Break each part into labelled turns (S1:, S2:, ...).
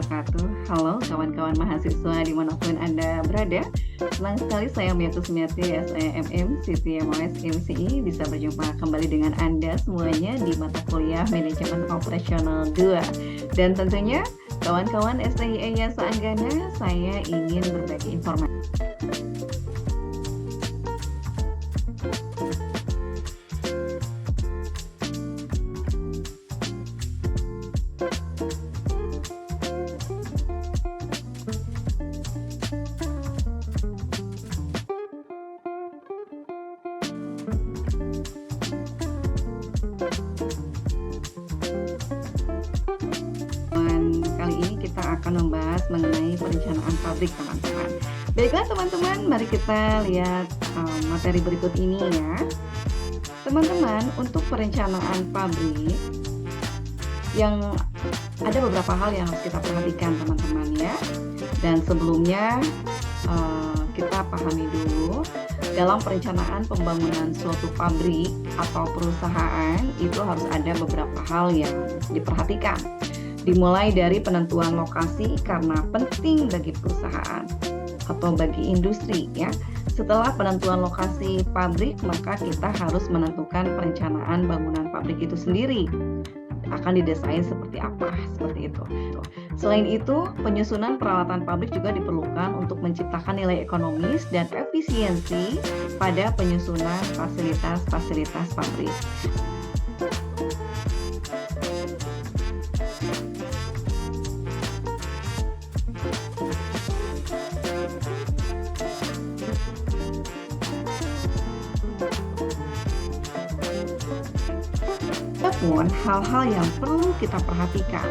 S1: wabarakatuh. Halo kawan-kawan mahasiswa dimanapun Anda berada. Senang sekali saya Mia Kusmiati, SIMM, CPMOS, MCI bisa berjumpa kembali dengan Anda semuanya di mata kuliah Manajemen Operasional 2. Dan tentunya kawan-kawan STI Yasa Anggana, saya ingin berbagi informasi. Kali ini kita akan membahas mengenai perencanaan pabrik, teman-teman. Baiklah teman-teman, mari kita lihat materi berikut ini ya. Teman-teman, untuk perencanaan pabrik yang ada beberapa hal yang harus kita perhatikan teman-teman ya. Dan sebelumnya kita pahami dulu, dalam perencanaan pembangunan suatu pabrik atau perusahaan itu harus ada beberapa hal yang diperhatikan. Dimulai dari penentuan lokasi karena penting bagi perusahaan atau bagi industri ya. Setelah penentuan lokasi pabrik, maka kita harus menentukan perencanaan bangunan pabrik itu sendiri. Akan didesain seperti apa, seperti itu. Selain itu, penyusunan peralatan pabrik juga diperlukan untuk menciptakan nilai ekonomis dan efisiensi pada penyusunan fasilitas-fasilitas pabrik. Namun, hal-hal yang perlu kita perhatikan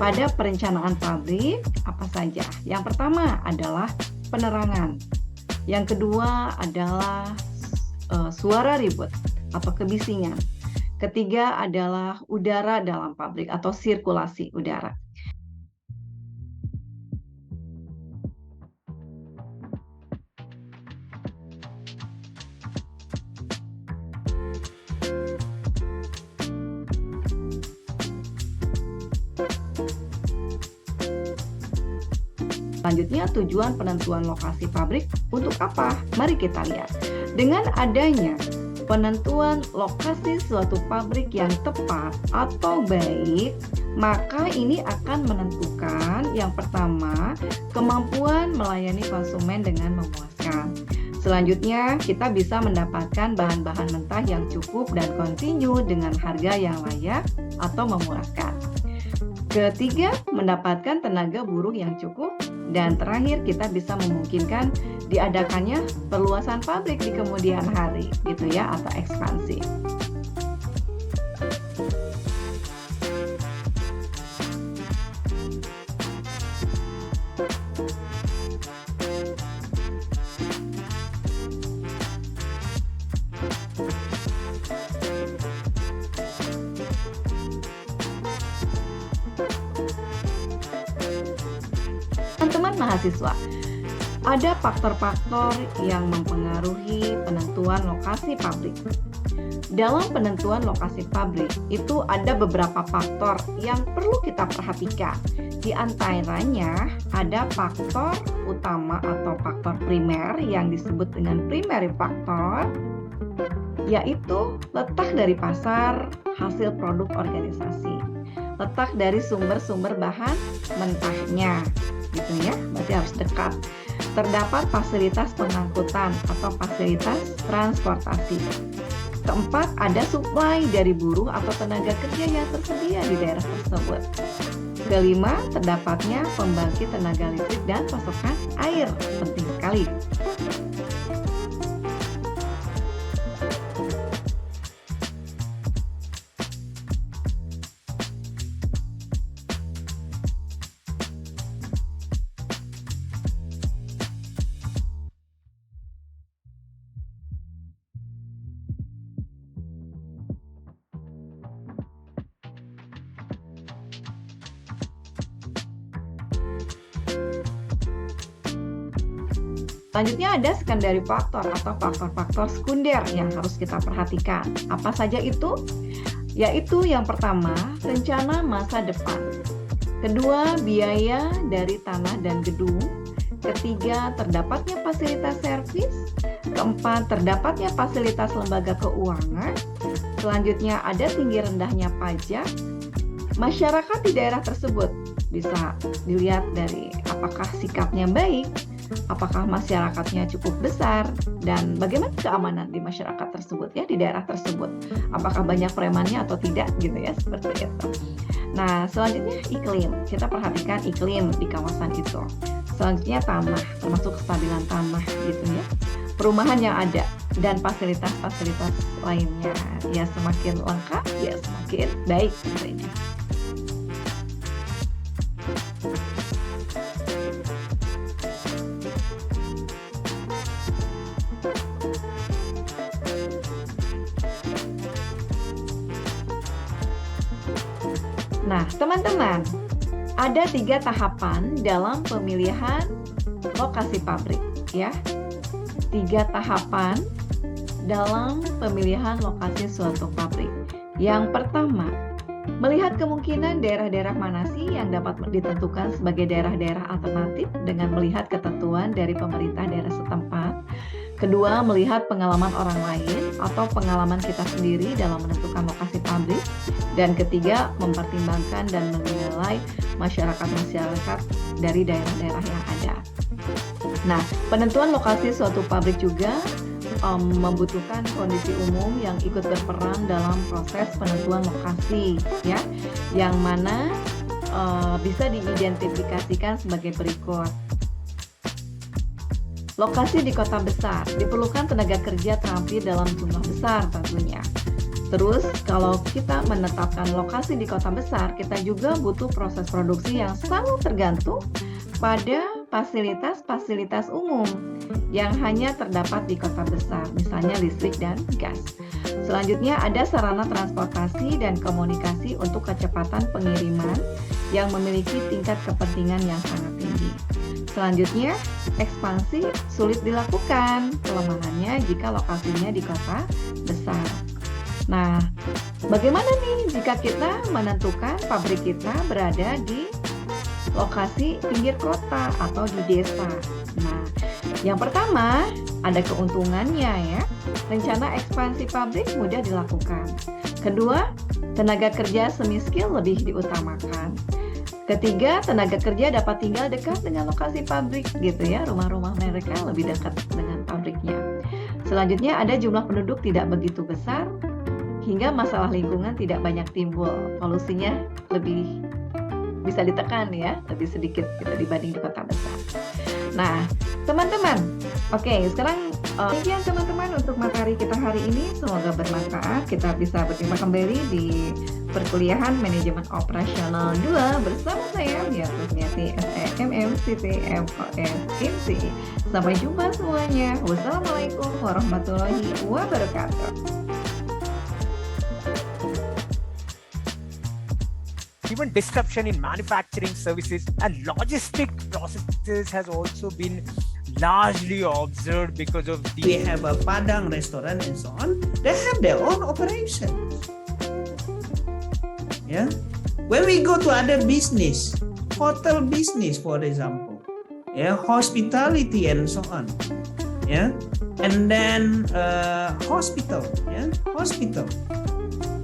S1: pada perencanaan pabrik apa saja? Yang pertama adalah penerangan. Yang kedua adalah suara ribut atau kebisingan. Ketiga adalah udara dalam pabrik atau sirkulasi udara. Selanjutnya, tujuan penentuan lokasi pabrik untuk apa? Mari kita lihat. Dengan adanya penentuan lokasi suatu pabrik yang tepat atau baik, maka ini akan menentukan yang pertama, kemampuan melayani konsumen dengan memuaskan. Selanjutnya, kita bisa mendapatkan bahan-bahan mentah yang cukup dan kontinu dengan harga yang layak atau memuaskan. Ketiga, mendapatkan tenaga buruh yang cukup. Dan terakhir, kita bisa memungkinkan diadakannya perluasan pabrik di kemudian hari, gitu ya, atau ekspansi. Teman-teman mahasiswa, ada faktor-faktor yang mempengaruhi penentuan lokasi pabrik. Dalam penentuan lokasi pabrik itu ada beberapa faktor yang perlu kita perhatikan. Di antaranya ada faktor utama atau faktor primer yang disebut dengan primary factor, yaitu letak dari pasar hasil produk organisasi, letak dari sumber-sumber bahan mentahnya, gitu ya, berarti harus dekat. Terdapat fasilitas pengangkutan atau fasilitas transportasi. Keempat, ada suplai dari buruh atau tenaga kerja yang tersedia di daerah tersebut. Kelima, terdapatnya pembangkit tenaga listrik dan pasokan air, penting sekali. Selanjutnya ada secondary factor atau faktor-faktor sekunder yang harus kita perhatikan. Apa saja itu? Yaitu yang pertama, rencana masa depan. Kedua, biaya dari tanah dan gedung. Ketiga, terdapatnya fasilitas servis. Keempat, terdapatnya fasilitas lembaga keuangan. Selanjutnya, ada tinggi rendahnya pajak. Masyarakat di daerah tersebut bisa dilihat dari apakah sikapnya baik, apakah masyarakatnya cukup besar, dan bagaimana keamanan di masyarakat tersebut ya, di daerah tersebut. Apakah banyak premannya atau tidak gitu ya, seperti itu. Nah, selanjutnya iklim. Kita perhatikan iklim di kawasan itu. Selanjutnya tanah, termasuk kestabilan tanah gitu ya. Perumahan yang ada dan fasilitas-fasilitas lainnya. Ya semakin lengkap, ya semakin baik tentunya. Nah, teman-teman, ada 3 tahapan dalam pemilihan lokasi pabrik, ya. 3 tahapan dalam pemilihan lokasi suatu pabrik. Yang pertama, melihat kemungkinan daerah-daerah mana sih yang dapat ditentukan sebagai daerah-daerah alternatif dengan melihat ketentuan dari pemerintah daerah setempat. Kedua, melihat pengalaman orang lain atau pengalaman kita sendiri dalam menentukan lokasi pabrik. Dan ketiga, mempertimbangkan dan menilai masyarakat-masyarakat dari daerah-daerah yang ada. Nah, penentuan lokasi suatu pabrik juga membutuhkan kondisi umum yang ikut berperan dalam proses penentuan lokasi, ya, yang mana bisa diidentifikasikan sebagai berikut. Lokasi di kota besar, diperlukan tenaga kerja terampil dalam jumlah besar tentunya. Terus, kalau kita menetapkan lokasi di kota besar, kita juga butuh proses produksi yang sangat tergantung pada fasilitas-fasilitas umum yang hanya terdapat di kota besar, misalnya listrik dan gas. Selanjutnya, ada sarana transportasi dan komunikasi untuk kecepatan pengiriman yang memiliki tingkat kepentingan yang sangat tinggi. Selanjutnya, ekspansi sulit dilakukan, kelemahannya jika lokasinya di kota besar. Nah, bagaimana nih jika kita menentukan pabrik kita berada di lokasi pinggir kota atau di desa? Nah, yang pertama, ada keuntungannya ya. Rencana ekspansi pabrik mudah dilakukan. Kedua, tenaga kerja semi-skill lebih diutamakan. Ketiga, tenaga kerja dapat tinggal dekat dengan lokasi pabrik gitu ya, rumah-rumah mereka lebih dekat dengan pabriknya. Selanjutnya ada jumlah penduduk tidak begitu besar, hingga masalah lingkungan tidak banyak timbul, polusinya lebih bisa ditekan ya, lebih sedikit gitu dibanding di kota besar. Nah, teman-teman, oke, sekarang sekian teman-teman untuk materi kita hari ini, semoga bermanfaat. Kita bisa berjumpa kembali di perkuliahan manajemen operasional 2 bersama saya Mia Kusmiati SEMMCTMOS IMSI. Sampai jumpa semuanya. Wassalamualaikum warahmatullahi wabarakatuh.
S2: Even disruption in manufacturing services and logistic processes has also been largely observed because of the...
S3: We have a Padang restaurant and so on. They have their own operations. Yeah. When we go to other business, hotel business, for example, yeah, hospitality and so on, yeah, and then hospital,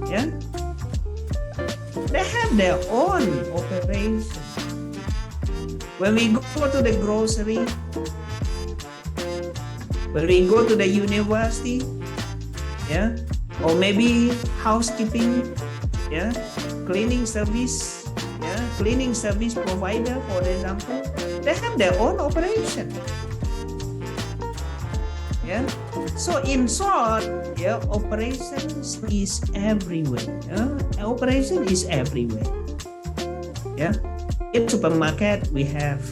S3: yeah, they have their own operation. When we go to the grocery, when we go to the university, yeah, or maybe housekeeping, yeah, cleaning service provider, for example, they have their own operation. Yeah. So in short, yeah, operations is everywhere. Yeah? Operation is everywhere. Yeah. In supermarket we have,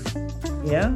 S3: yeah.